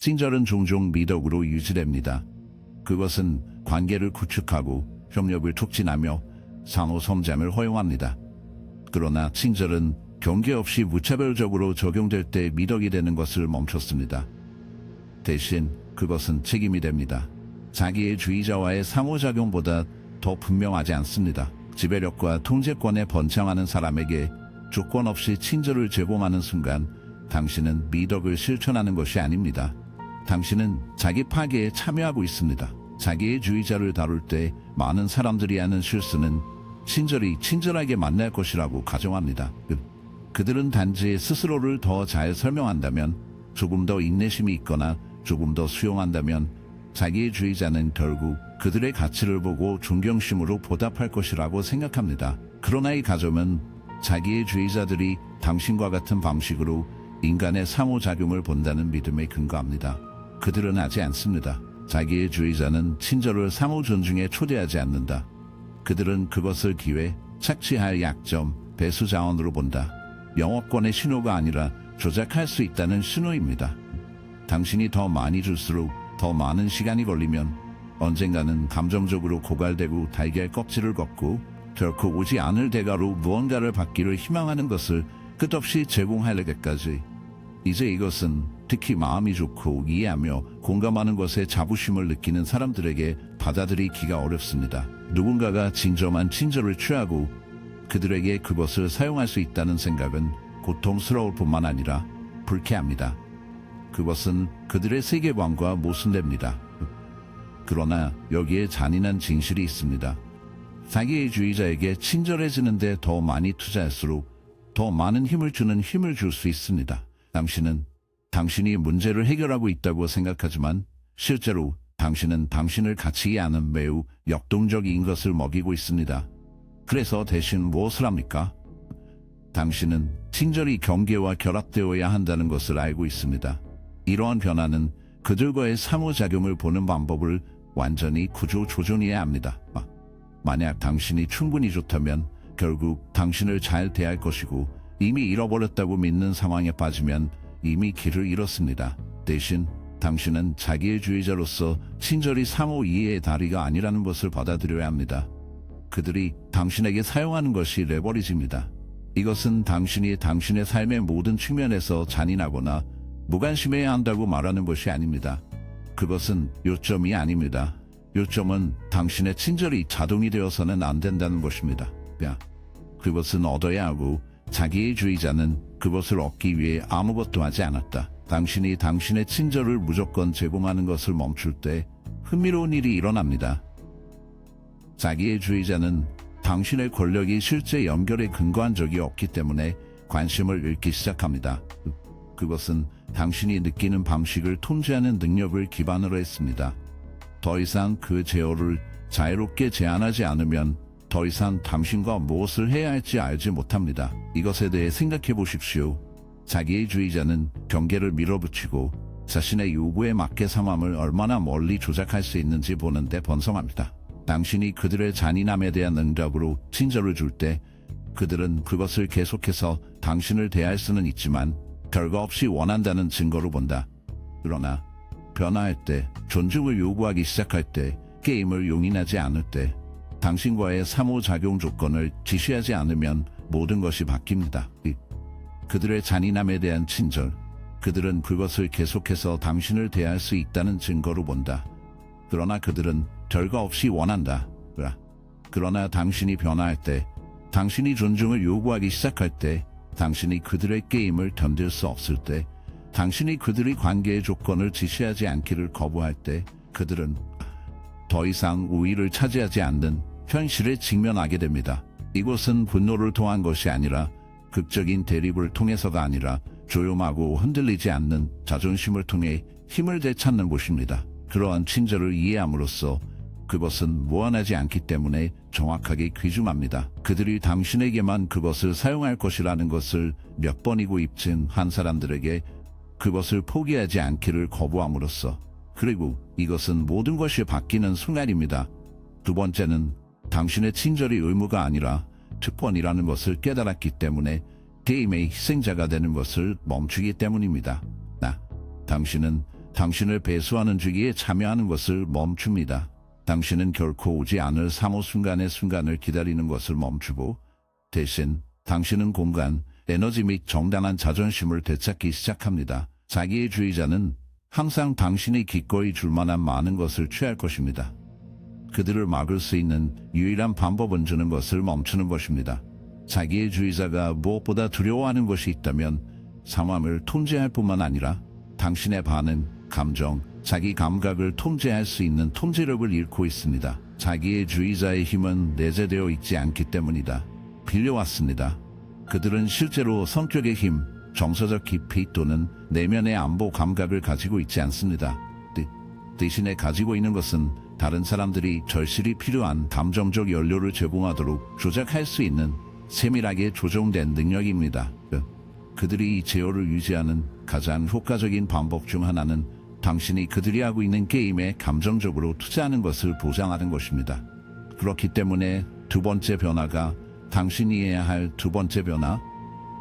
친절은 종종 미덕으로 유지됩니다. 그것은 관계를 구축하고 협력을 촉진하며 상호성장을 허용합니다. 그러나 친절은 경계 없이 무차별적으로 적용될 때 미덕이 되는 것을 멈췄습니다. 대신 그것은 책임이 됩니다. 자기의 주의자와의 상호작용보다 더 분명하지 않습니다. 지배력과 통제권에 번창하는 사람에게 조건 없이 친절을 제공하는 순간 당신은 미덕을 실천하는 것이 아닙니다. 당신은 자기 파괴에 참여하고 있습니다. 자기의 주의자를 다룰 때 많은 사람들이 하는 실수는 친절이 친절하게 만날 것이라고 가정합니다. 그들은 단지 스스로를 더 잘 설명한다면, 조금 더 인내심이 있거나 조금 더 수용한다면 자기의 주의자는 결국 그들의 가치를 보고 존경심으로 보답할 것이라고 생각합니다. 그러나 이 가정은 자기의 주의자들이 당신과 같은 방식으로 인간의 상호작용을 본다는 믿음에 근거합니다. 그들은 하지 않습니다. 자기의 주의자는 친절을 상호 존중에 초대하지 않는다. 그들은 그것을 기회, 착취할 약점, 배수 자원으로 본다. 영업권의 신호가 아니라 조작할 수 있다는 신호입니다. 당신이 더 많이 줄수록 더 많은 시간이 걸리면 언젠가는 감정적으로 고갈되고 달걀 껍질을 걷고 결코 오지 않을 대가로 무언가를 받기를 희망하는 것을 끝없이 제공하려기까지. 이제 이것은 특히 마음이 좋고 이해하며 공감하는 것에 자부심을 느끼는 사람들에게 받아들이기가 어렵습니다. 누군가가 진정한 친절을 취하고 그들에게 그것을 사용할 수 있다는 생각은 고통스러울 뿐만 아니라 불쾌합니다. 그것은 그들의 세계관과 모순됩니다. 그러나 여기에 잔인한 진실이 있습니다. 자기의 주의자에게 친절해지는데 더 많이 투자할수록 더 많은 힘을 주는 힘을 줄 수 있습니다. 당신은 당신이 문제를 해결하고 있다고 생각하지만 실제로 당신은 당신을 가치히 아는 매우 역동적인 것을 먹이고 있습니다. 그래서 대신 무엇을 합니까? 당신은 친절이 경계와 결합되어야 한다는 것을 알고 있습니다. 이러한 변화는 그들과의 상호작용을 보는 방법을 완전히 구조조정해야 합니다. 만약 당신이 충분히 좋다면 결국 당신을 잘 대할 것이고, 이미 잃어버렸다고 믿는 상황에 빠지면 이미 길을 잃었습니다. 대신 당신은 자기의 주의자로서 친절이 상호 이해의 다리가 아니라는 것을 받아들여야 합니다. 그들이 당신에게 사용하는 것이 레버리지입니다. 이것은 당신이 당신의 삶의 모든 측면에서 잔인하거나 무관심해야 한다고 말하는 것이 아닙니다. 그것은 요점이 아닙니다. 요점은 당신의 친절이 자동이 되어서는 안 된다는 것입니다. 그것은 얻어야 하고 자기의 주의자는 그것을 얻기 위해 아무것도 하지 않았다. 당신이 당신의 친절을 무조건 제공하는 것을 멈출 때 흥미로운 일이 일어납니다. 자기의 주의자는 당신의 권력이 실제 연결에 근거한 적이 없기 때문에 관심을 잃기 시작합니다. 그것은 당신이 느끼는 방식을 통제하는 능력을 기반으로 했습니다. 더 이상 그 제어를 자유롭게 제한하지 않으면 더 이상 당신과 무엇을 해야 할지 알지 못합니다. 이것에 대해 생각해 보십시오. 자기의 주의자는 경계를 밀어붙이고 자신의 요구에 맞게 상황을 얼마나 멀리 조작할 수 있는지 보는데 번성합니다. 당신이 그들의 잔인함에 대한 응답으로 친절을 줄 때 그들은 그것을 계속해서 당신을 대할 수는 있지만 결과 없이 원한다는 증거로 본다. 그러나 변화할 때, 존중을 요구하기 시작할 때, 게임을 용인하지 않을 때, 당신과의 상호작용 조건을 지시하지 않으면 모든 것이 바뀝니다. 그들의 잔인함에 대한 친절, 그들은 그것을 계속해서 당신을 대할 수 있다는 증거로 본다. 그러나 그들은 결과 없이 원한다. 그러나 당신이 변화할 때, 당신이 존중을 요구하기 시작할 때, 당신이 그들의 게임을 견딜 수 없을 때, 당신이 그들의 관계의 조건을 지시하지 않기를 거부할 때, 그들은 더 이상 우위를 차지하지 않는 현실에 직면하게 됩니다. 이것은 분노를 통한 것이 아니라 극적인 대립을 통해서가 아니라 조용하고 흔들리지 않는 자존심을 통해 힘을 되찾는 곳입니다. 그러한 친절을 이해함으로써 그것은 무한하지 않기 때문에 정확하게 귀중합니다. 그들이 당신에게만 그것을 사용할 것이라는 것을 몇 번이고 입증한 사람들에게 그것을 포기하지 않기를 거부함으로써, 그리고 이것은 모든 것이 바뀌는 순간입니다. 두 번째는 당신의 친절이 의무가 아니라 특권이라는 것을 깨달았기 때문에 게임의 희생자가 되는 것을 멈추기 때문입니다. 당신은 당신을 배수하는 주기에 참여하는 것을 멈춥니다. 당신은 결코 오지 않을 3호 순간의 순간을 기다리는 것을 멈추고 대신 당신은 공간, 에너지 및 정당한 자존심을 되찾기 시작합니다. 자기의 주의자는 항상 당신이 기꺼이 줄 만한 많은 것을 취할 것입니다. 그들을 막을 수 있는 유일한 방법은 주는 것을 멈추는 것입니다. 자기의 주의자가 무엇보다 두려워하는 것이 있다면 상황을 통제할 뿐만 아니라 당신의 반응, 감정, 자기 감각을 통제할 수 있는 통제력을 잃고 있습니다. 자기의 주의자의 힘은 내재되어 있지 않기 때문이다. 빌려왔습니다. 그들은 실제로 성격의 힘, 정서적 깊이 또는 내면의 안보 감각을 가지고 있지 않습니다. 대신에 가지고 있는 것은 다른 사람들이 절실히 필요한 감정적 연료를 제공하도록 조작할 수 있는 세밀하게 조정된 능력입니다. 그들이 이 제어를 유지하는 가장 효과적인 방법 중 하나는 당신이 그들이 하고 있는 게임에 감정적으로 투자하는 것을 보장하는 것입니다. 그렇기 때문에 두 번째 변화가 당신이 해야 할 두 번째 변화,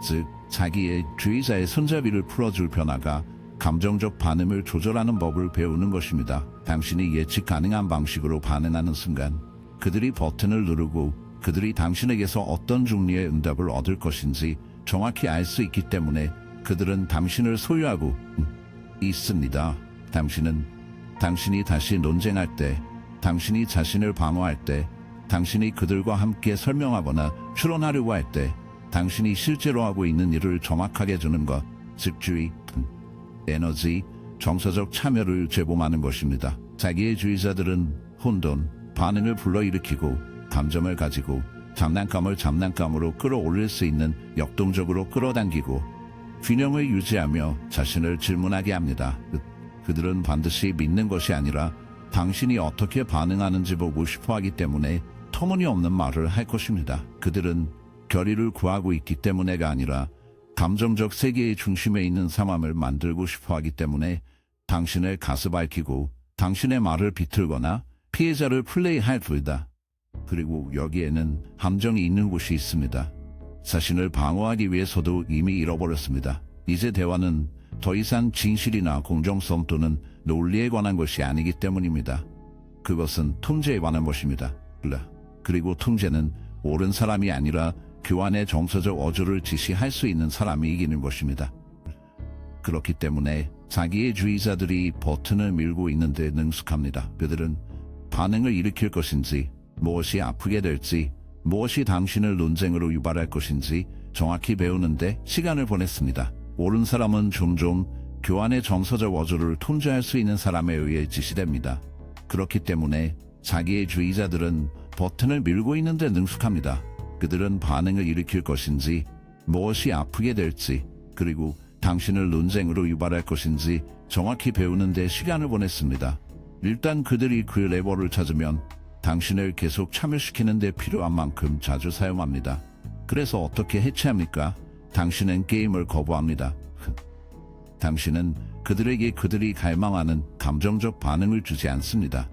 즉 자기의 주의자의 손잡이를 풀어줄 변화가 감정적 반응을 조절하는 법을 배우는 것입니다. 당신이 예측 가능한 방식으로 반응하는 순간 그들이 버튼을 누르고 그들이 당신에게서 어떤 종류의 응답을 얻을 것인지 정확히 알 수 있기 때문에 그들은 당신을 소유하고 있습니다. 당신이 다시 논쟁할 때, 당신이 자신을 방어할 때, 당신이 그들과 함께 설명하거나 추론하려고 할 때, 당신이 실제로 하고 있는 일을 정확하게 주는 것, 즉 주의, 에너지, 정서적 참여를 제공하는 것입니다. 자기의 주의자들은 혼돈, 반응을 불러일으키고 감정을 가지고 장난감을 장난감으로 끌어올릴 수 있는 역동적으로 끌어당기고 균형을 유지하며 자신을 질문하게 합니다. 그들은 반드시 믿는 것이 아니라 당신이 어떻게 반응하는지 보고 싶어 하기 때문에 터무니없는 말을 할 것입니다. 그들은 결의를 구하고 있기 때문에가 아니라 감정적 세계의 중심에 있는 상황을 만들고 싶어 하기 때문에 당신을 가스밟히고 당신의 말을 비틀거나 피해자를 플레이할 뿐이다. 그리고 여기에는 함정이 있는 곳이 있습니다. 자신을 방어하기 위해서도 이미 잃어버렸습니다. 이제 대화는 더 이상 진실이나 공정성 또는 논리에 관한 것이 아니기 때문입니다. 그것은 통제에 관한 것입니다. 그리고 통제는 옳은 사람이 아니라 교환의 정서적 어조를 지시할 수 있는 사람이 이기는 것입니다. 그렇기 때문에 자기의 주의자들이 버튼을 밀고 있는데 능숙합니다. 그들은 반응을 일으킬 것인지, 무엇이 아프게 될지, 무엇이 당신을 논쟁으로 유발할 것인지 정확히 배우는데 시간을 보냈습니다. 옳은 사람은 종종 교환의 정서적 어조를 통제할 수 있는 사람에 의해 지시됩니다. 그렇기 때문에 자기의 주의자들은 버튼을 밀고 있는데 능숙합니다. 그들은 반응을 일으킬 것인지, 무엇이 아프게 될지, 그리고 당신을 논쟁으로 유발할 것인지 정확히 배우는데 시간을 보냈습니다. 일단 그들이 그 레버를 찾으면 당신을 계속 참여시키는 데 필요한 만큼 자주 사용합니다. 그래서 어떻게 해체합니까? 당신은 게임을 거부합니다. 당신은 그들에게 그들이 갈망하는 감정적 반응을 주지 않습니다.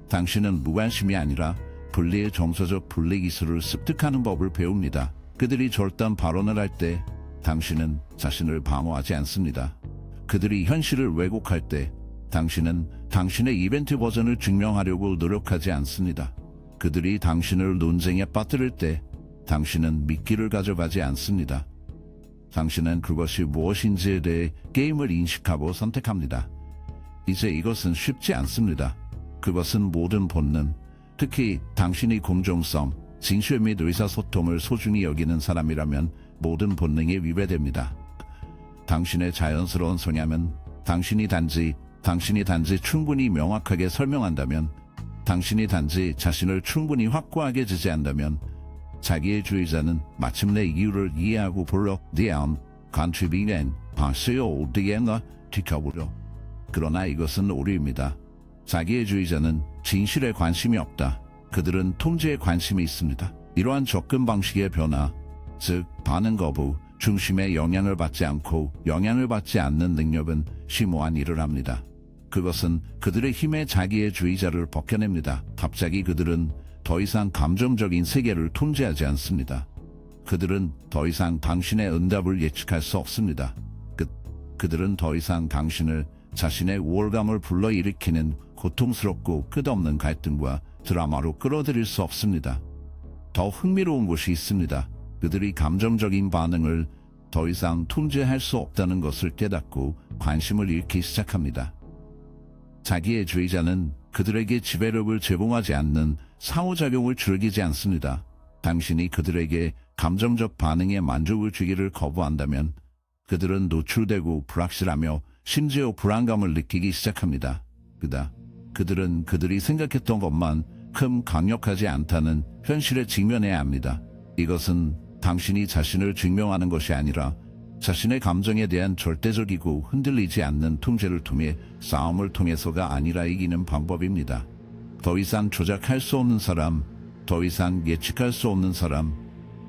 당신은 무관심이 아니라 분리의 정서적 분리 기술을 습득하는 법을 배웁니다. 그들이 절단 발언을 할 때 당신은 자신을 방어하지 않습니다. 그들이 현실을 왜곡할 때 당신은 당신의 이벤트 버전을 증명하려고 노력하지 않습니다. 그들이 당신을 논쟁에 빠뜨릴 때 당신은 미끼를 가져가지 않습니다. 당신은 그것이 무엇인지에 대해 게임을 인식하고 선택합니다. 이제 이것은 쉽지 않습니다. 그것은 모든 본능, 특히 당신이 공정성, 진실 및 의사소통을 소중히 여기는 사람이라면 모든 본능에 위배됩니다. 당신의 자연스러운 성향은 당신이 단지 충분히 명확하게 설명한다면, 당신이 단지 자신을 충분히 확고하게 지지한다면, 자기의 주의자는 마침내 이유를 이해하고 불러 대한 간추비는 방식을 오디엔가 지켜보려. 그러나 이것은 오류입니다. 자기의 주의자는 진실에 관심이 없다. 그들은 통제에 관심이 있습니다. 이러한 접근 방식의 변화, 즉 반응 거부, 중심에 영향을 받지 않고 영향을 받지 않는 능력은 심오한 일을 합니다. 그것은 그들의 힘에 자기의 주의자를 벗겨냅니다. 갑자기 그들은 더 이상 감정적인 세계를 통제하지 않습니다. 그들은 더 이상 당신의 응답을 예측할 수 없습니다. 그들은 더 이상 당신을 자신의 우월감을 불러일으키는 고통스럽고 끝없는 갈등과 드라마로 끌어들일 수 없습니다. 더 흥미로운 것이 있습니다. 그들이 감정적인 반응을 더 이상 통제할 수 없다는 것을 깨닫고 관심을 잃기 시작합니다. 자기의 주의자는 그들에게 지배력을 제공하지 않는 상호작용을 즐기지 않습니다. 당신이 그들에게 감정적 반응에 만족을 주기를 거부한다면 그들은 노출되고 불확실하며 심지어 불안감을 느끼기 시작합니다. 그들은 그들이 생각했던 것만큼 강력하지 않다는 현실에 직면해야 합니다. 이것은 당신이 자신을 증명하는 것이 아니라 자신의 감정에 대한 절대적이고 흔들리지 않는 통제를 통해 싸움을 통해서가 아니라 이기는 방법입니다. 더 이상 조작할 수 없는 사람, 더 이상 예측할 수 없는 사람,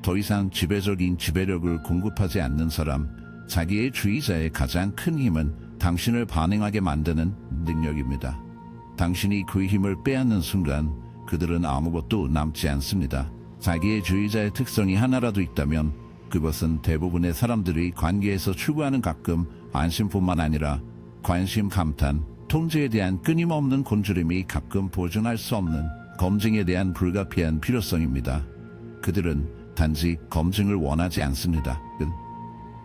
더 이상 지배적인 지배력을 공급하지 않는 사람, 자기의 주의자의 가장 큰 힘은 당신을 반응하게 만드는 능력입니다. 당신이 그 힘을 빼앗는 순간 그들은 아무것도 남지 않습니다. 자기의 주의자의 특성이 하나라도 있다면 그것은 대부분의 사람들이 관계에서 추구하는 가끔 안심뿐만 아니라 관심, 감탄, 통제에 대한 끊임없는 곤두림이 가끔 보존할 수 없는 검증에 대한 불가피한 필요성입니다. 그들은 단지 검증을 원하지 않습니다.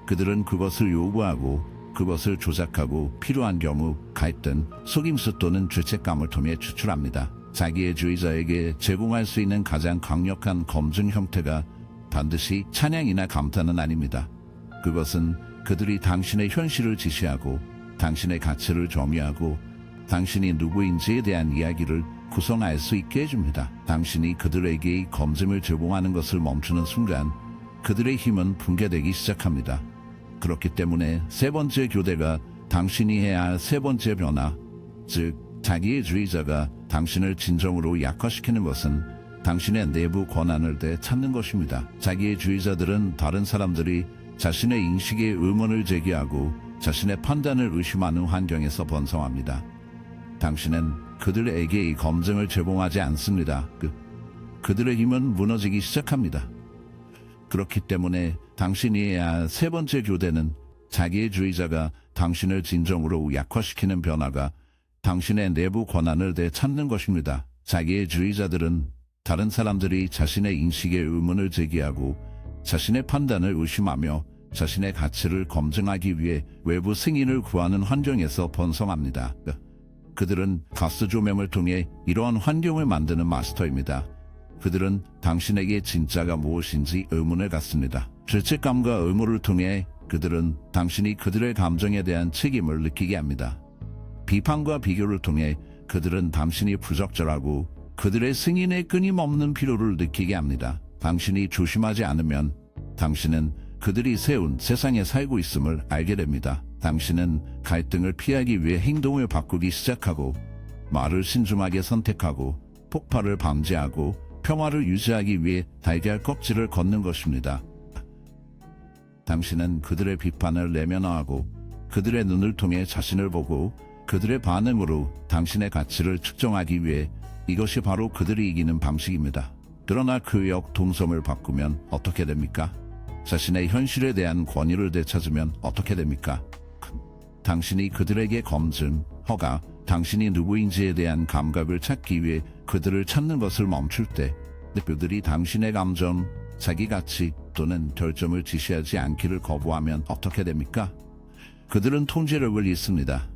그들은 그것을 요구하고 그것을 조작하고 필요한 경우 갈등, 속임수 또는 죄책감을 통해 추출합니다. 자기의 주의자에게 제공할 수 있는 가장 강력한 검증 형태가 반드시 찬양이나 감탄은 아닙니다. 그것은 그들이 당신의 현실을 지시하고 당신의 가치를 점유하고 당신이 누구인지에 대한 이야기를 구성할 수 있게 해줍니다. 당신이 그들에게 이 검증을 제공하는 것을 멈추는 순간 그들의 힘은 붕괴되기 시작합니다. 그렇기 때문에 세 번째 교대가 당신이 해야 할 세 번째 변화, 즉 자기의 주의자가 당신을 진정으로 약화시키는 것은 당신의 내부 권한을 되찾는 것입니다. 자기의 주의자들은 다른 사람들이 자신의 인식에 의문을 제기하고 자신의 판단을 의심하는 환경에서 번성합니다. 당신은 그들에게 이 검증을 제공하지 않습니다. 그들의 힘은 무너지기 시작합니다. 그렇기 때문에 당신이 해야 할 세 번째 교대는 자기의 주의자가 당신을 진정으로 약화시키는 변화가 당신의 내부 권한을 되찾는 것입니다. 자기의 주의자들은 다른 사람들이 자신의 인식에 의문을 제기하고 자신의 판단을 의심하며 자신의 가치를 검증하기 위해 외부 승인을 구하는 환경에서 번성합니다. 그들은 가스 조명을 통해 이러한 환경을 만드는 마스터입니다. 그들은 당신에게 진짜가 무엇인지 의문을 갖습니다. 죄책감과 의무를 통해 그들은 당신이 그들의 감정에 대한 책임을 느끼게 합니다. 비판과 비교를 통해 그들은 당신이 부적절하고 그들의 승인에 끊임없는 필요를 느끼게 합니다. 당신이 조심하지 않으면 당신은 그들이 세운 세상에 살고 있음을 알게 됩니다. 당신은 갈등을 피하기 위해 행동을 바꾸기 시작하고 말을 신중하게 선택하고 폭발을 방지하고 평화를 유지하기 위해 달걀 껍질을 걷는 것입니다. 당신은 그들의 비판을 내면화하고 그들의 눈을 통해 자신을 보고 그들의 반응으로 당신의 가치를 측정하기 위해 이것이 바로 그들이 이기는 방식입니다. 그러나 그 역동성을 바꾸면 어떻게 됩니까? 자신의 현실에 대한 권위를 되찾으면 어떻게 됩니까? 당신이 그들에게 검증, 허가, 당신이 누구인지에 대한 감각을 찾기 위해 그들을 찾는 것을 멈출 때 그들이 당신의 감정, 자기 가치 또는 결점을 지시하지 않기를 거부하면 어떻게 됩니까? 그들은 통제력을 잃습니다.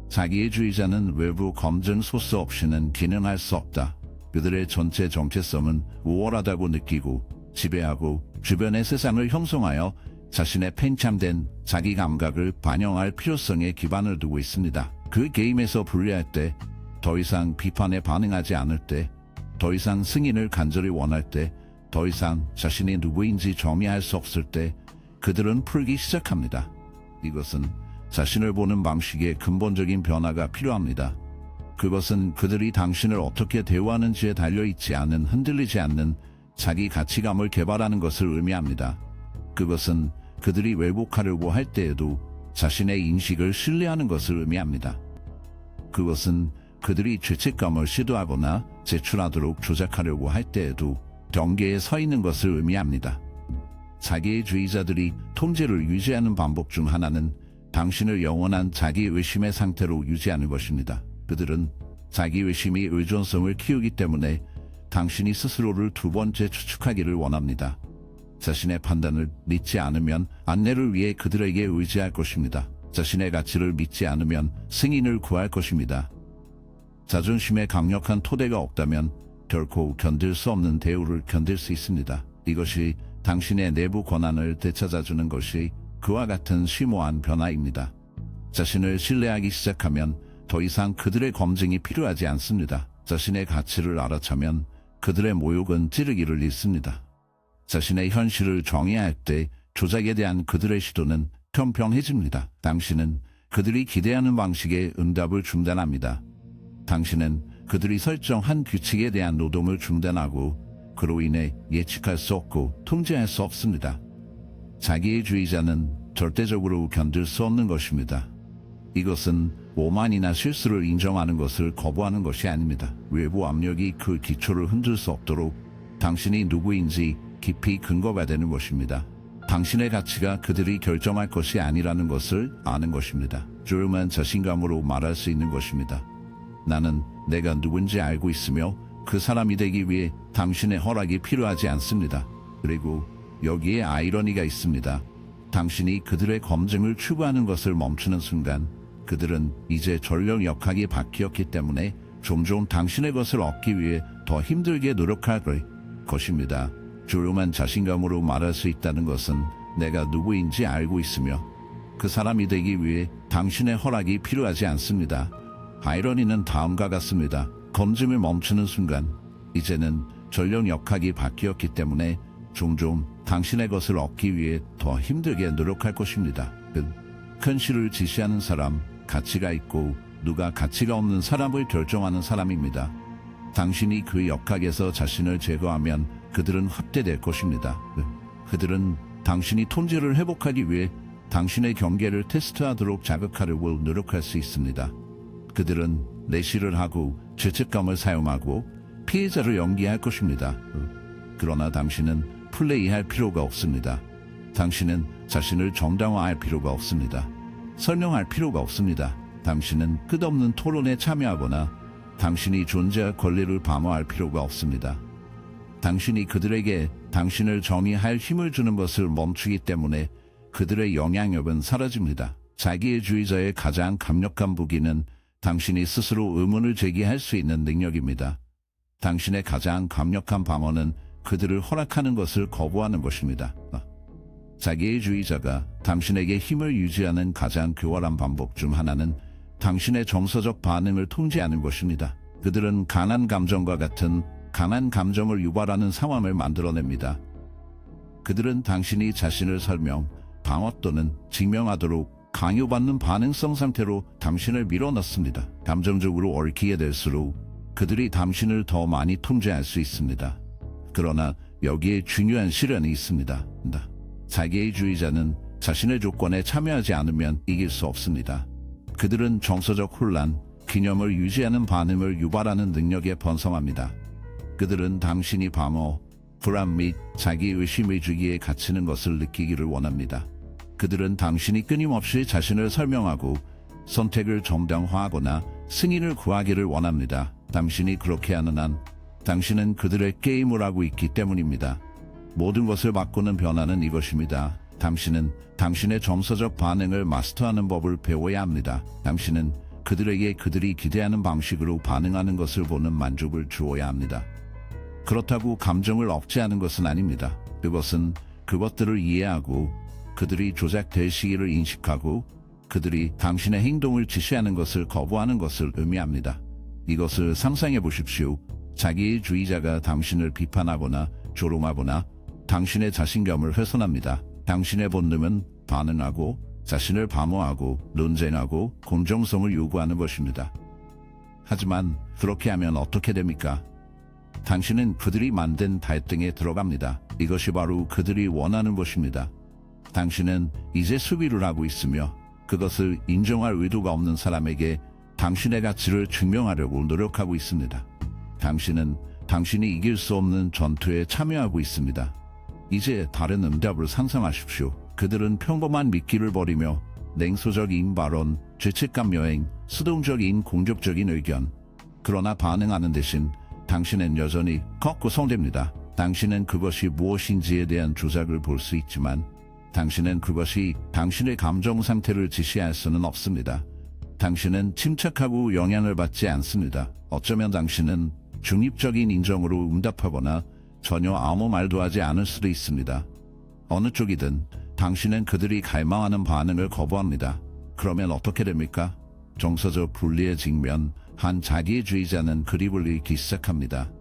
자기의 주의자는 외부 검증 소스 없이는 기능할 수 없다. 그들의 전체 정체성은 우월하다고 느끼고 지배하고 주변의 세상을 형성하여 자신의 팽창된 자기 감각을 반영할 필요성에 기반을 두고 있습니다. 그 게임에서 불리할 때, 더 이상 비판에 반응하지 않을 때, 더 이상 승인을 간절히 원할 때, 더 이상 자신이 누구인지 정의할 수 없을 때 그들은 풀기 시작합니다. 이것은 자신을 보는 방식의 근본적인 변화가 필요합니다. 그것은 그들이 당신을 어떻게 대우하는지에 달려있지 않은 흔들리지 않는 자기 가치감을 개발하는 것을 의미합니다. 그것은 그들이 왜곡하려고 할 때에도 자신의 인식을 신뢰하는 것을 의미합니다. 그것은 그들이 죄책감을 시도하거나 제출하도록 조작하려고 할 때에도 경계에 서 있는 것을 의미합니다. 자기의 주의자들이 통제를 유지하는 방법 중 하나는 당신을 영원한 자기의심의 상태로 유지하는 것입니다. 그들은 자기의심이 의존성을 키우기 때문에 당신이 스스로를 두 번째 추측하기를 원합니다. 자신의 판단을 믿지 않으면 안내를 위해 그들에게 의지할 것입니다. 자신의 가치를 믿지 않으면 승인을 구할 것입니다. 자존심에 강력한 토대가 없다면 결코 견딜 수 없는 대우를 견딜 수 있습니다. 이것이 당신의 내부 권한을 되찾아주는 것이 그와 같은 심오한 변화입니다. 자신을 신뢰하기 시작하면 더 이상 그들의 검증이 필요하지 않습니다. 자신의 가치를 알아차면 그들의 모욕은 찌르기를 잃습니다. 자신의 현실을 정의할 때 조작에 대한 그들의 시도는 평평해집니다. 당신은 그들이 기대하는 방식의 응답을 중단합니다. 당신은 그들이 설정한 규칙에 대한 노동을 중단하고 그로 인해 예측할 수 없고 통제할 수 없습니다. 자기주의자는 절대적으로 견딜 수 없는 것입니다. 이것은 오만이나 실수를 인정하는 것을 거부하는 것이 아닙니다. 외부 압력이 그 기초를 흔들 수 없도록 당신이 누구인지 깊이 근거가 되는 것입니다. 당신의 가치가 그들이 결정할 것이 아니라는 것을 아는 것입니다. 조용한 자신감으로 말할 수 있는 것입니다. 나는 내가 누군지 알고 있으며 그 사람이 되기 위해 당신의 허락이 필요하지 않습니다. 그리고 여기에 아이러니가 있습니다. 당신이 그들의 검증을 추구하는 것을 멈추는 순간 그들은 이제 전력 역학이 바뀌었기 때문에 점점 당신의 것을 얻기 위해 더 힘들게 노력할 것입니다. 조용한 자신감으로 말할 수 있다는 것은 내가 누구인지 알고 있으며 그 사람이 되기 위해 당신의 허락이 필요하지 않습니다. 아이러니는 다음과 같습니다. 검증을 멈추는 순간 이제는 전력 역학이 바뀌었기 때문에 종종 당신의 것을 얻기 위해 더 힘들게 노력할 것입니다. 큰 실을 지시하는 사람, 가치가 있고 누가 가치가 없는 사람을 결정하는 사람입니다. 당신이 그 역학에서 자신을 제거하면 그들은 확대될 것입니다. 그들은 당신이 통제를 회복하기 위해 당신의 경계를 테스트하도록 자극하려고 노력할 수 있습니다. 그들은 내실을 하고 죄책감을 사용하고 피해자를 연기할 것입니다. 그러나 당신은 플레이할 필요가 없습니다. 당신은 자신을 정당화할 필요가 없습니다. 설명할 필요가 없습니다. 당신은 끝없는 토론에 참여하거나 당신이 존재할 권리를 방어할 필요가 없습니다. 당신이 그들에게 당신을 정의할 힘을 주는 것을 멈추기 때문에 그들의 영향력은 사라집니다. 자기주의자의 가장 강력한 무기는 당신이 스스로 의문을 제기할 수 있는 능력입니다. 당신의 가장 강력한 방어는 그들을 허락하는 것을 거부하는 것입니다. 자기주의자가 당신에게 힘을 유지하는 가장 교활한 방법 중 하나는 당신의 정서적 반응을 통제하는 것입니다. 그들은 강한 감정과 같은 강한 감정을 유발하는 상황을 만들어냅니다. 그들은 당신이 자신을 설명, 방어 또는 증명하도록 강요받는 반응성 상태로 당신을 밀어넣습니다. 감정적으로 얽히게 될수록 그들이 당신을 더 많이 통제할 수 있습니다. 그러나 여기에 중요한 시련이 있습니다. 자기주의자는 자신의 조건에 참여하지 않으면 이길 수 없습니다. 그들은 정서적 혼란, 기념을 유지하는 반응을 유발하는 능력에 번성합니다. 그들은 당신이 방어, 불안 및 자기의심의 주기에 갇히는 것을 느끼기를 원합니다. 그들은 당신이 끊임없이 자신을 설명하고 선택을 정당화하거나 승인을 구하기를 원합니다. 당신이 그렇게 하는 한 당신은 그들의 게임을 하고 있기 때문입니다. 모든 것을 바꾸는 변화는 이것입니다. 당신은 당신의 정서적 반응을 마스터하는 법을 배워야 합니다. 당신은 그들에게 그들이 기대하는 방식으로 반응하는 것을 보는 만족을 주어야 합니다. 그렇다고 감정을 억제하는 것은 아닙니다. 그것은 그것들을 이해하고 그들이 조작될 시기를 인식하고 그들이 당신의 행동을 지시하는 것을 거부하는 것을 의미합니다. 이것을 상상해 보십시오. 자기주의자가 당신을 비판하거나 조롱하거나 당신의 자신감을 훼손합니다. 당신의 본능은 반응하고 자신을 방어하고 논쟁하고 공정성을 요구하는 것입니다. 하지만 그렇게 하면 어떻게 됩니까? 당신은 그들이 만든 갈등에 들어갑니다. 이것이 바로 그들이 원하는 것입니다. 당신은 이제 수비를 하고 있으며 그것을 인정할 의도가 없는 사람에게 당신의 가치를 증명하려고 노력하고 있습니다. 당신은 당신이 이길 수 없는 전투에 참여하고 있습니다. 이제 다른 응답을 상상하십시오. 그들은 평범한 미끼를 버리며 냉소적인 발언, 죄책감 여행, 수동적인 공격적인 의견. 그러나 반응하는 대신 당신은 여전히 걷고성됩니다. 당신은 그것이 무엇인지에 대한 조작을 볼 수 있지만 당신은 그것이 당신의 감정 상태를 지시할 수는 없습니다. 당신은 침착하고 영향을 받지 않습니다. 어쩌면 당신은 중립적인 인정으로 응답하거나 전혀 아무 말도 하지 않을 수도 있습니다. 어느 쪽이든 당신은 그들이 갈망하는 반응을 거부합니다. 그러면 어떻게 됩니까? 정서적 분리의 직면, 한 자기주의자는 그립을 잃기 시작합니다.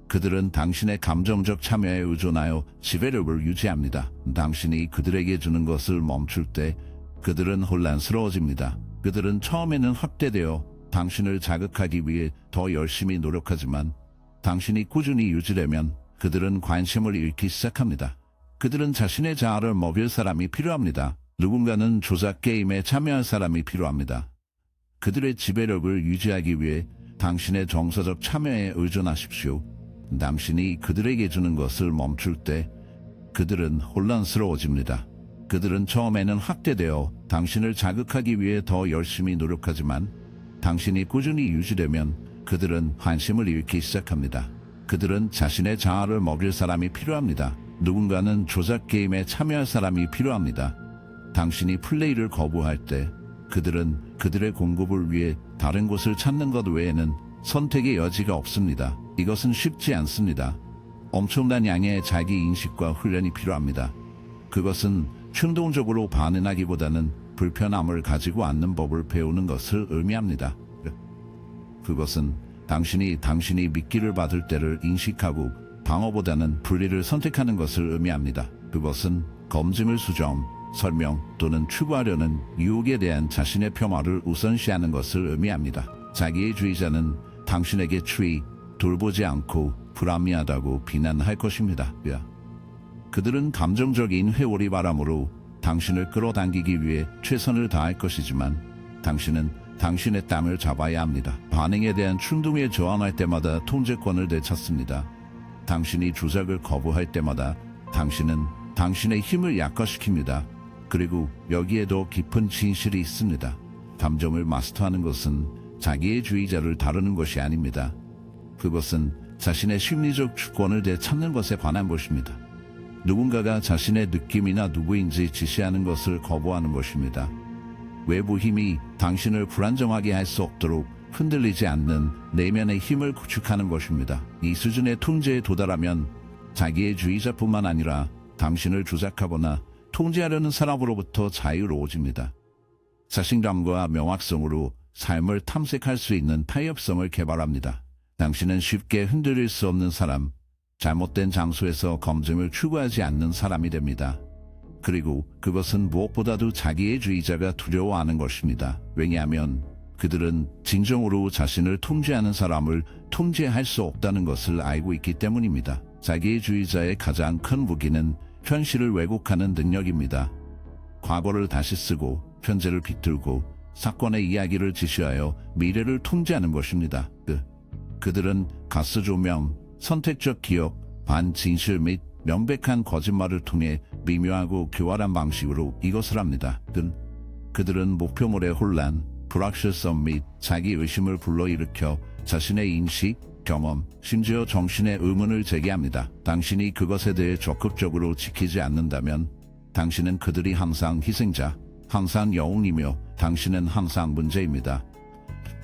그들은 당신의 감정적 참여에 의존하여 지배력을 유지합니다. 당신이 그들에게 주는 것을 멈출 때 그들은 혼란스러워집니다. 그들은 처음에는 확대되어 당신을 자극하기 위해 더 열심히 노력하지만 당신이 꾸준히 유지되면 그들은 관심을 잃기 시작합니다. 그들은 자신의 자아를 먹일 사람이 필요합니다. 누군가는 조작 게임에 참여할 사람이 필요합니다. 그들의 지배력을 유지하기 위해 당신의 정서적 참여에 의존하십시오. 당신이 그들에게 주는 것을 멈출 때 그들은 혼란스러워집니다. 그들은 처음에는 확대되어 당신을 자극하기 위해 더 열심히 노력하지만 당신이 꾸준히 유지되면 그들은 관심을 잃기 시작합니다. 그들은 자신의 자아를 먹일 사람이 필요합니다. 누군가는 조작 게임에 참여할 사람이 필요합니다. 당신이 플레이를 거부할 때 그들은 그들의 공급을 위해 다른 곳을 찾는 것 외에는 선택의 여지가 없습니다. 이것은 쉽지 않습니다. 엄청난 양의 자기 인식과 훈련이 필요합니다. 그것은 충동적으로 반응하기보다는 불편함을 가지고 않는 법을 배우는 것을 의미합니다. 그것은 당신이 미끼를 받을 때를 인식하고 방어보다는 분리를 선택하는 것을 의미합니다. 그것은 검증을 수정, 설명 또는 추구하려는 유혹에 대한 자신의 폄하를 우선시하는 것을 의미합니다. 자기주의자는 당신에게 추위, 돌보지 않고 불합리하다고 비난할 것입니다. 그들은 감정적인 회오리 바람으로 당신을 끌어당기기 위해 최선을 다할 것이지만 당신은 당신의 땅을 잡아야 합니다. 반응에 대한 충동에 저항할 때마다 통제권을 되찾습니다. 당신이 조작을 거부할 때마다 당신은 당신의 힘을 약화시킵니다. 그리고 여기에 더 깊은 진실이 있습니다. 감정을 마스터하는 것은 자기주의자를 다루는 것이 아닙니다. 그것은 자신의 심리적 주권을 되찾는 것에 관한 것입니다. 누군가가 자신의 느낌이나 누구인지 지시하는 것을 거부하는 것입니다. 외부 힘이 당신을 불안정하게 할 수 없도록 흔들리지 않는 내면의 힘을 구축하는 것입니다. 이 수준의 통제에 도달하면 자기주의자뿐만 아니라 당신을 조작하거나 통제하려는 사람으로부터 자유로워집니다. 자신감과 명확성으로 삶을 탐색할 수 있는 타협성을 개발합니다. 당신은 쉽게 흔들릴 수 없는 사람, 잘못된 장소에서 검증을 추구하지 않는 사람이 됩니다. 그리고 그것은 무엇보다도 자기주의자가 두려워하는 것입니다. 왜냐하면 그들은 진정으로 자신을 통제하는 사람을 통제할 수 없다는 것을 알고 있기 때문입니다. 자기주의자의 가장 큰 무기는 현실을 왜곡하는 능력입니다. 과거를 다시 쓰고 현재를 비틀고 사건의 이야기를 지시하여 미래를 통제하는 것입니다. 그들은 가스 조명, 선택적 기억, 반진실 및 명백한 거짓말을 통해 미묘하고 교활한 방식으로 이것을 합니다. 그들은 목표물의 혼란, 불확실성 및 자기의심을 불러일으켜 자신의 인식, 경험, 심지어 정신의 의문을 제기합니다. 당신이 그것에 대해 적극적으로 지키지 않는다면 당신은 그들이 항상 희생자, 항상 영웅이며 당신은 항상 문제입니다.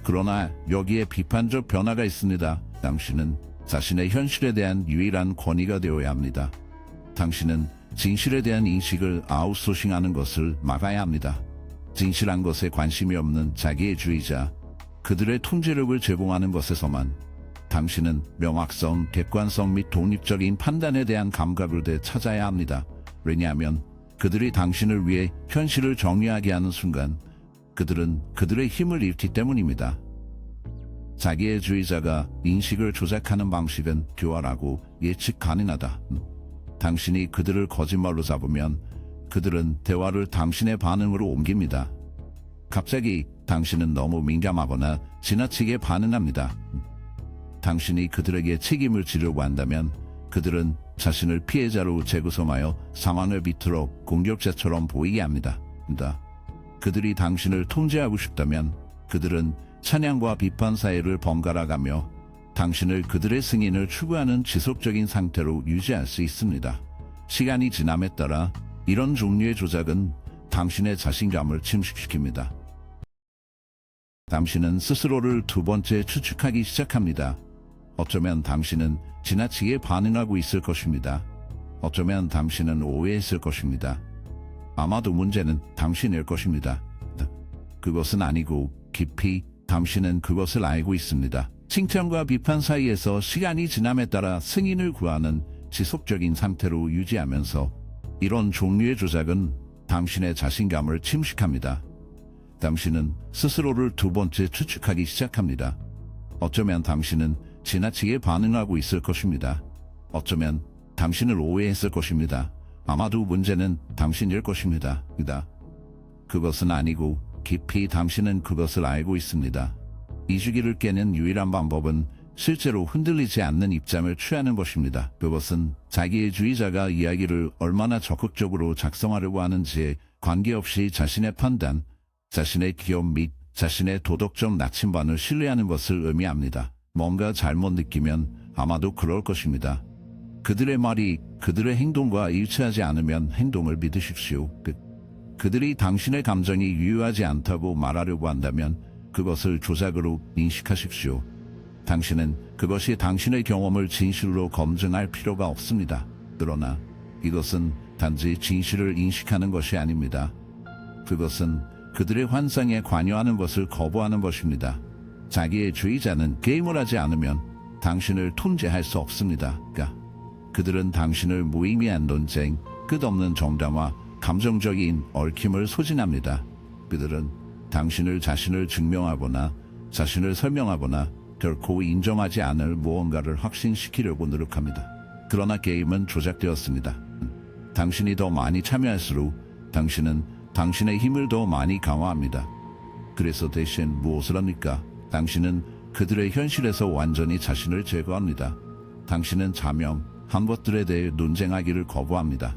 그러나 여기에 비판적 변화가 있습니다. 당신은 자신의 현실에 대한 유일한 권위가 되어야 합니다. 당신은 진실에 대한 인식을 아웃소싱하는 것을 막아야 합니다. 진실한 것에 관심이 없는 자기주의자, 그들의 통제력을 제공하는 것에서만 당신은 명확성, 객관성 및 독립적인 판단에 대한 감각을 되찾아야 합니다. 왜냐하면 그들이 당신을 위해 현실을 정리하게 하는 순간 그들은 그들의 힘을 잃기 때문입니다. 자기주의자가 인식을 조작하는 방식은 교활하고 예측 가능하다. 당신이 그들을 거짓말로 잡으면 그들은 대화를 당신의 반응으로 옮깁니다. 갑자기 당신은 너무 민감하거나 지나치게 반응합니다. 당신이 그들에게 책임을 지려고 한다면 그들은 자신을 피해자로 재구성하여 상황을 비틀어 공격자처럼 보이게 합니다. 그들이 당신을 통제하고 싶다면 그들은 찬양과 비판 사이를 번갈아가며 당신을 그들의 승인을 추구하는 지속적인 상태로 유지할 수 있습니다. 시간이 지남에 따라 이런 종류의 조작은 당신의 자신감을 침식시킵니다. 당신은 스스로를 두 번째 추측하기 시작합니다. 어쩌면 당신은 지나치게 반응하고 있을 것입니다. 어쩌면 당신은 오해했을 것입니다. 아마도 문제는 당신일 것입니다. 그것은 아니고 깊이 당신은 그것을 알고 있습니다. 칭찬과 비판 사이에서 시간이 지남에 따라 승인을 구하는 지속적인 상태로 유지하면서 이런 종류의 조작은 당신의 자신감을 침식합니다. 당신은 스스로를 두 번째 추측하기 시작합니다. 어쩌면 당신은 지나치게 반응하고 있을 것입니다. 어쩌면 당신을 오해했을 것입니다. 아마도 문제는 당신일 것입니다. 그것은 아니고 깊이 당신은 그것을 알고 있습니다. 이 주기를 깨는 유일한 방법은 실제로 흔들리지 않는 입장을 취하는 것입니다. 그것은 자기의 주의자가 이야기를 얼마나 적극적으로 작성하려고 하는지에 관계없이 자신의 판단, 자신의 기업 및 자신의 도덕적 나침반을 신뢰하는 것을 의미합니다. 뭔가 잘못 느끼면 아마도 그럴 것입니다. 그들의 말이 그들의 행동과 일치하지 않으면 행동을 믿으십시오. 그들이 당신의 감정이 유효하지 않다고 말하려고 한다면 그것을 조작으로 인식하십시오. 당신은 그것이 당신의 경험을 진실로 검증할 필요가 없습니다. 그러나 이것은 단지 진실을 인식하는 것이 아닙니다. 그것은 그들의 환상에 관여하는 것을 거부하는 것입니다. 자기의 주의자는 게임을 하지 않으면 당신을 통제할 수 없습니다. 그들은 당신을 무의미한 논쟁, 끝없는 정담화, 감정적인 얽힘을 소진합니다. 그들은 당신을 자신을 증명하거나 자신을 설명하거나 결코 인정하지 않을 무언가를 확신시키려고 노력합니다. 그러나 게임은 조작되었습니다. 당신이 더 많이 참여할수록 당신은 당신의 힘을 더 많이 강화합니다. 그래서 대신 무엇을 합니까? 당신은 그들의 현실에서 완전히 자신을 제거합니다. 당신은 자명한 것들에 대해 논쟁하기를 거부합니다.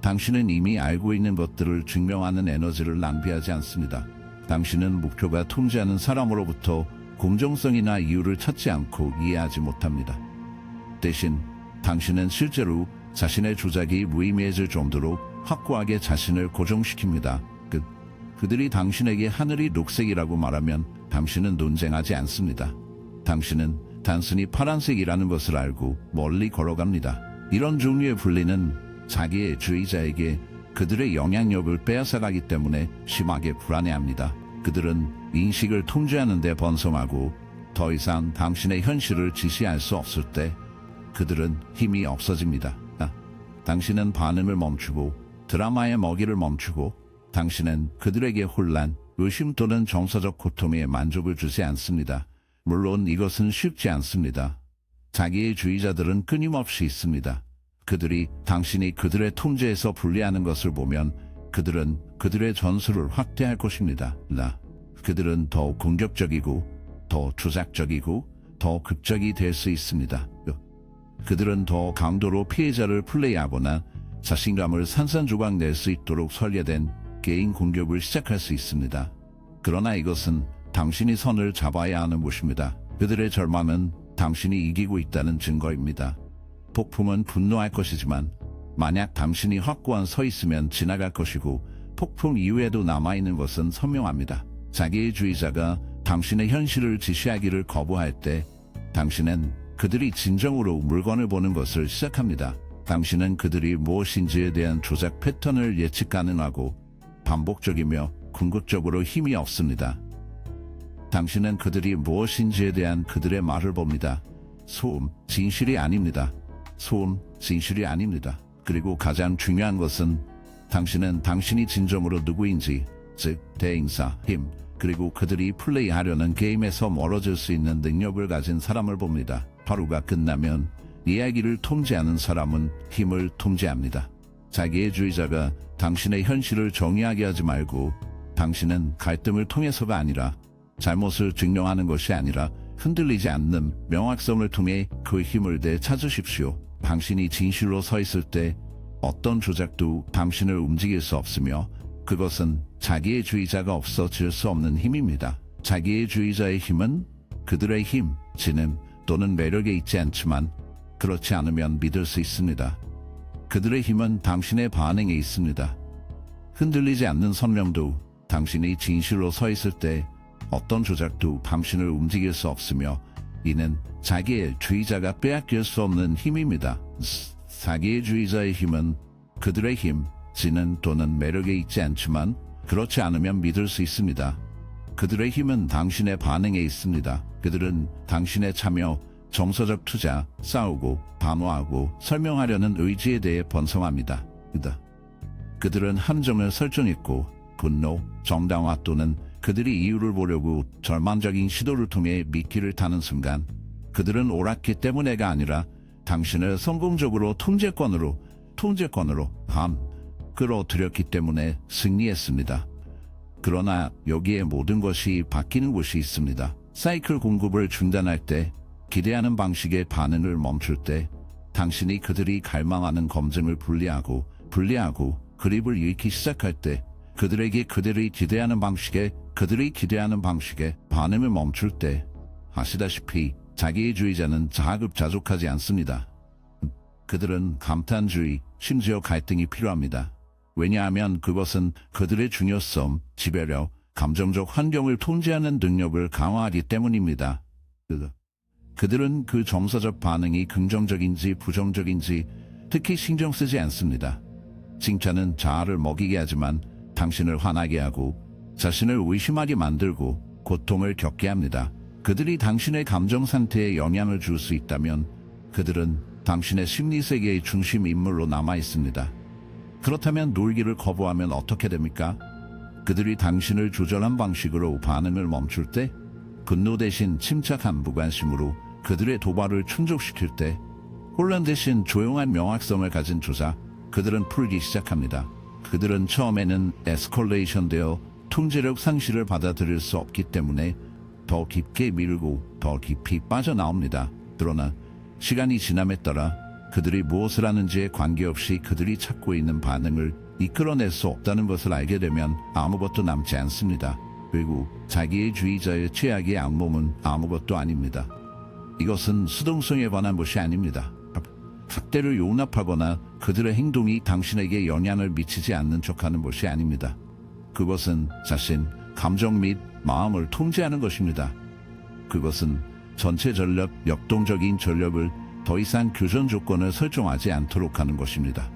당신은 이미 알고 있는 것들을 증명하는 에너지를 낭비하지 않습니다. 당신은 목표가 통제하는 사람으로부터 공정성이나 이유를 찾지 않고 이해하지 못합니다. 대신 당신은 실제로 자신의 조작이 무의미해질 정도로 확고하게 자신을 고정시킵니다. 그들이 당신에게 하늘이 녹색이라고 말하면 당신은 논쟁하지 않습니다. 당신은 단순히 파란색이라는 것을 알고 멀리 걸어갑니다. 이런 종류의 분리는 자기의 주의자에게 그들의 영향력을 빼앗아가기 때문에 심하게 불안해합니다. 그들은 인식을 통제하는 데 번성하고 더 이상 당신의 현실을 지시할 수 없을 때 그들은 힘이 없어집니다. 당신은 반응을 멈추고 드라마의 먹이를 멈추고 당신은 그들에게 혼란, 의심 또는 정서적 고통에 만족을 주지 않습니다. 물론 이것은 쉽지 않습니다. 자기의 주의자들은 끊임없이 있습니다. 그들이 당신이 그들의 통제에서 분리하는 것을 보면 그들은 그들의 전술을 확대할 것입니다. 그들은 더 공격적이고 더 조작적이고 더 극적이 될 수 있습니다. 그들은 더 강도로 피해자를 플레이하거나 자신감을 산산조각 낼 수 있도록 설계된 개인 공격을 시작할 수 있습니다. 그러나 이것은 당신이 선을 잡아야 하는 것입니다. 그들의 절망은 당신이 이기고 있다는 증거입니다. 폭풍은 분노할 것이지만 만약 당신이 확고한 서 있으면 지나갈 것이고 폭풍 이후에도 남아있는 것은 선명합니다. 자기의 주의자가 당신의 현실을 지시하기를 거부할 때 당신은 그들이 진정으로 물건을 보는 것을 시작합니다. 당신은 그들이 무엇인지에 대한 조작 패턴을 예측 가능하고 반복적이며 궁극적으로 힘이 없습니다. 당신은 그들이 무엇인지에 대한 그들의 말을 봅니다. 소음, 진실이 아닙니다. 소음, 진실이 아닙니다. 그리고 가장 중요한 것은 당신은 당신이 진정으로 누구인지, 즉 대행사, 힘, 그리고 그들이 플레이하려는 게임에서 멀어질 수 있는 능력을 가진 사람을 봅니다. 하루가 끝나면 이야기를 통제하는 사람은 힘을 통제합니다. 자기의 주의자가 당신의 현실을 정의하게 하지 말고 당신은 갈등을 통해서가 아니라 잘못을 증명하는 것이 아니라 흔들리지 않는 명확성을 통해 그 힘을 되찾으십시오. 당신이 진실로 서 있을 때 어떤 조작도 당신을 움직일 수 없으며 그것은 자기의 주의자가 없어질 수 없는 힘입니다. 자기의 주의자의 힘은 그들의 힘, 지능 또는 매력에 있지 않지만 그렇지 않으면 믿을 수 있습니다. 그들의 힘은 당신의 반응에 있습니다. 흔들리지 않는 선명도 당신이 진실로 서 있을 때 어떤 조작도 당신을 움직일 수 없으며 이는 자기의 주의자가 빼앗길 수 없는 힘입니다. 자기의 주의자의 힘은 그들의 힘, 지능 또는 매력에 있지 않지만 그렇지 않으면 믿을 수 있습니다. 그들의 힘은 당신의 반응에 있습니다. 그들은 당신의 참여, 정서적 투자, 싸우고 반화하고 설명하려는 의지에 대해 번성합니다. 그들은 함정을 설정했고 분노, 정당화 또는 그들이 이유를 보려고 절망적인 시도를 통해 미끼를 타는 순간 그들은 옳았기 때문에가 아니라 당신을 성공적으로 통제권으로 끌어들였기 때문에 승리했습니다. 그러나 여기에 모든 것이 바뀌는 곳이 있습니다. 사이클 공급을 중단할 때, 기대하는 방식의 반응을 멈출 때, 당신이 그들이 갈망하는 검증을 분리하고 그립을 잃기 시작할 때, 그들이 기대하는 방식의 반응을 멈출 때, 아시다시피 자기의 주의자는 자급자족하지 않습니다. 그들은 감탄주의, 심지어 갈등이 필요합니다. 왜냐하면 그것은 그들의 중요성, 지배력, 감정적 환경을 통제하는 능력을 강화하기 때문입니다. 그들은 그 정서적 반응이 긍정적인지 부정적인지 특히 신경 쓰지 않습니다. 칭찬은 자아를 먹이게 하지만 당신을 화나게 하고 자신을 의심하게 만들고 고통을 겪게 합니다. 그들이 당신의 감정 상태에 영향을 줄 수 있다면 그들은 당신의 심리세계의 중심 인물로 남아 있습니다. 그렇다면 놀기를 거부하면 어떻게 됩니까? 그들이 당신을 조절한 방식으로 반응을 멈출 때, 분노 대신 침착한 무관심으로 그들의 도발을 충족시킬 때, 혼란 대신 조용한 명확성을 가진 조작, 그들은 풀기 시작합니다. 그들은 처음에는 에스컬레이션 되어 통제력 상실을 받아들일 수 없기 때문에 더 깊게 밀고 더 깊이 빠져나옵니다. 그러나 시간이 지남에 따라 그들이 무엇을 하는지에 관계없이 그들이 찾고 있는 반응을 이끌어낼 수 없다는 것을 알게 되면 아무것도 남지 않습니다. 그리고 자기의 주의자의 최악의 악몽은 아무것도 아닙니다. 이것은 수동성에 관한 것이 아닙니다. 학대를 용납하거나 그들의 행동이 당신에게 영향을 미치지 않는 척하는 것이 아닙니다. 그것은 자신, 감정 및 마음을 통제하는 것입니다. 그것은 전체 전력, 역동적인 전력을 더 이상 교전 조건을 설정하지 않도록 하는 것입니다.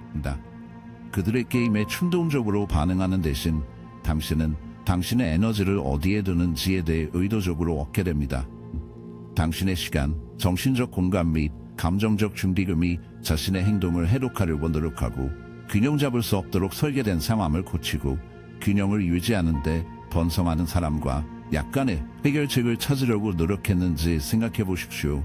그들의 게임에 충동적으로 반응하는 대신 당신은 당신의 에너지를 어디에 두는지에 대해 의도적으로 얻게 됩니다. 당신의 시간, 정신적 공간 및 감정적 준비금이 자신의 행동을 해독하려고 노력하고 균형 잡을 수 없도록 설계된 상황을 고치고 균형을 유지하는 데 번성하는 사람과 약간의 해결책을 찾으려고 노력했는지 생각해 보십시오.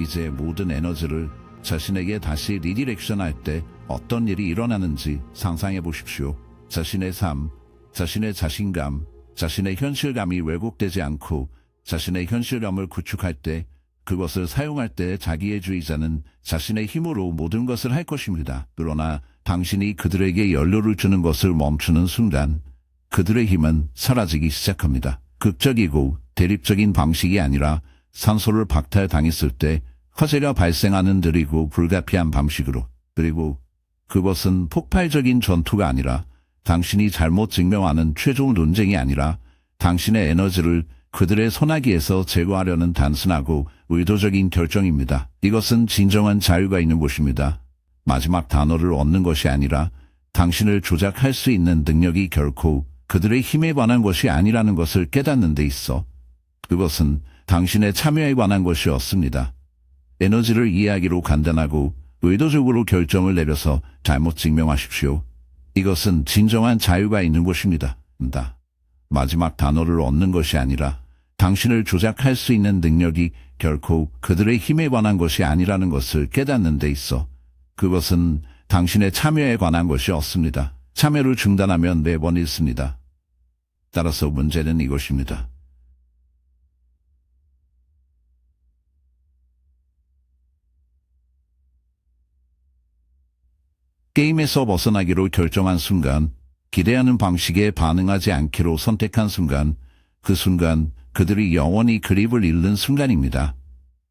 이제 모든 에너지를 자신에게 다시 리디렉션할 때 어떤 일이 일어나는지 상상해 보십시오. 자신의 삶, 자신의 자신감, 자신의 현실감이 왜곡되지 않고 자신의 현실감을 구축할 때 그것을 사용할 때 자기의 주의자는 자신의 힘으로 모든 것을 할 것입니다. 그러나 당신이 그들에게 연료를 주는 것을 멈추는 순간 그들의 힘은 사라지기 시작합니다. 극적이고 대립적인 방식이 아니라 산소를 박탈당했을 때 화재가 발생하는 느리고 불가피한 방식으로, 그리고 그것은 폭발적인 전투가 아니라 당신이 잘못 증명하는 최종 논쟁이 아니라 당신의 에너지를 그들의 소나기에서 제거하려는 단순하고 의도적인 결정입니다. 이것은 진정한 자유가 있는 곳입니다. 마지막 단어를 얻는 것이 아니라 당신을 조작할 수 있는 능력이 결코 그들의 힘에 관한 것이 아니라는 것을 깨닫는 데 있어 그것은 당신의 참여에 관한 것이었습니다. 에너지를 이해하기로 간단하고 의도적으로 결정을 내려서 잘못 증명하십시오. 이것은 진정한 자유가 있는 곳입니다. 마지막 단어를 얻는 것이 아니라 당신을 조작할 수 있는 능력이 결코 그들의 힘에 관한 것이 아니라는 것을 깨닫는 데 있어 그것은 당신의 참여에 관한 것이었습니다. 참여를 중단하면 매번 잃습니다. 따라서 문제는 이것입니다. 게임에서 벗어나기로 결정한 순간 기대하는 방식에 반응하지 않기로 선택한 순간, 그 순간 그들이 영원히 그립을 잃는 순간입니다.